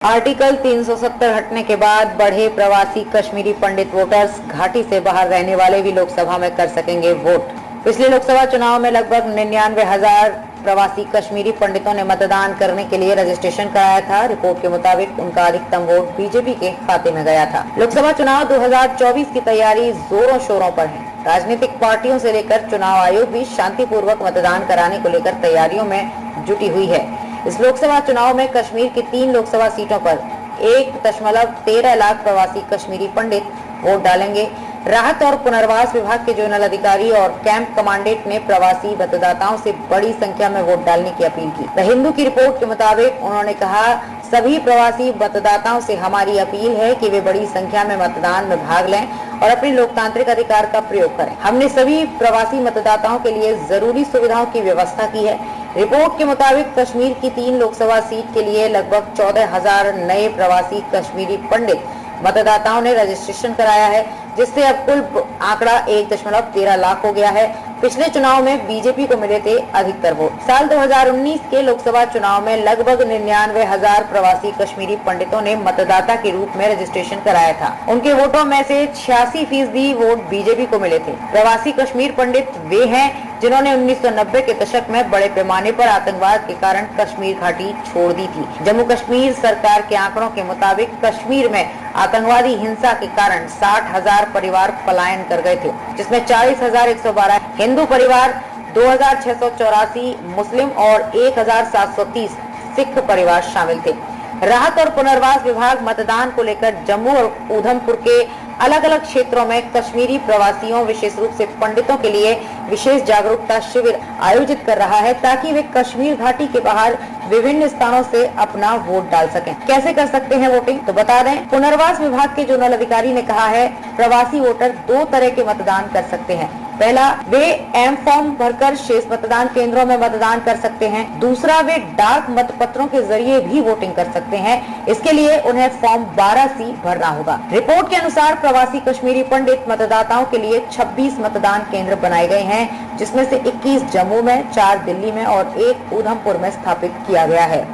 Article 370 हटने के बाद बढ़े प्रवासी कश्मीरी पंडित वोटर्स। घाटी से बाहर रहने वाले भी लोकसभा में कर सकेंगे वोट। पिछले लोकसभा चुनाव में लगभग 99,000 प्रवासी कश्मीरी पंडितों ने मतदान करने के लिए रजिस्ट्रेशन कराया था। रिपोर्ट के मुताबिक उनका अधिकतम वोट बीजेपी के खाते में गया था। लोकसभा चुनाव 2024 की तैयारी जोरों शोरों पर है। राजनीतिक पार्टियों से लेकर चुनाव आयोग भी शांतिपूर्वक मतदान कराने को लेकर तैयारियों में जुटी हुई है। इस लोकसभा चुनाव में कश्मीर की 3 लोकसभा सीटों पर 1.13 लाख प्रवासी कश्मीरी पंडित वोट डालेंगे। राहत और पुनर्वास विभाग के जोनल अधिकारी और कैंप कमांडेंट ने प्रवासी मतदाताओं से बड़ी संख्या में वोट डालने की अपील की। द हिंदू की रिपोर्ट के मुताबिक उन्होंने कहा, सभी प्रवासी मतदाताओं से हमारी अपील है कि वे बड़ी संख्या में मतदान में भाग लें और अपने लोकतांत्रिक अधिकार का प्रयोग करें। हमने सभी प्रवासी मतदाताओं के लिए जरूरी सुविधाओं की व्यवस्था की है। रिपोर्ट के मुताबिक कश्मीर की 3 लोकसभा सीट के लिए लगभग 14,000 नए प्रवासी कश्मीरी पंडित मतदाताओं ने रजिस्ट्रेशन कराया है, जिससे अब कुल आंकड़ा 1.13 लाख हो गया है। पिछले चुनाव में बीजेपी को मिले थे अधिकतर वोट। साल 2019 के लोकसभा चुनाव में लगभग 99,000 प्रवासी कश्मीरी पंडितों ने मतदाता के रूप में रजिस्ट्रेशन कराया था। उनके वोटों में से 86% वोट बीजेपी को मिले थे। प्रवासी कश्मीर पंडित वे हैं जिन्होंने 1990 के दशक में बड़े पैमाने पर आतंकवाद के कारण कश्मीर घाटी छोड़ दी थी। जम्मू कश्मीर सरकार के आंकड़ों के मुताबिक कश्मीर में आतंकवादी हिंसा के कारण 60,000 परिवार पलायन कर गए थे, जिसमें 40,112 हिंदू परिवार, 2,684 मुस्लिम और 1,730 सिख परिवार शामिल थे। राहत और पुनर्वास विभाग मतदान को लेकर जम्मू और उधमपुर के अलग अलग क्षेत्रों में कश्मीरी प्रवासियों, विशेष रूप से पंडितों के लिए विशेष जागरूकता शिविर आयोजित कर रहा है, ताकि वे कश्मीर घाटी के बाहर विभिन्न स्थानों से अपना वोट डाल सकें। कैसे कर सकते हैं वोटिंग, तो बता दें। पुनर्वास विभाग के जोनल अधिकारी ने कहा है, प्रवासी वोटर 2 तरह के मतदान कर सकते हैं। पहला, वे एम फॉर्म भरकर शेष मतदान केंद्रों में मतदान कर सकते हैं। दूसरा, वे डाक मतपत्रों के जरिए भी वोटिंग कर सकते हैं। इसके लिए उन्हें फॉर्म 12C भरना होगा। रिपोर्ट के अनुसार प्रवासी कश्मीरी पंडित मतदाताओं के लिए 26 मतदान केंद्र बनाए गए हैं, जिसमें से 21 जम्मू में, 4 दिल्ली में और 1 उधमपुर में स्थापित किया गया है।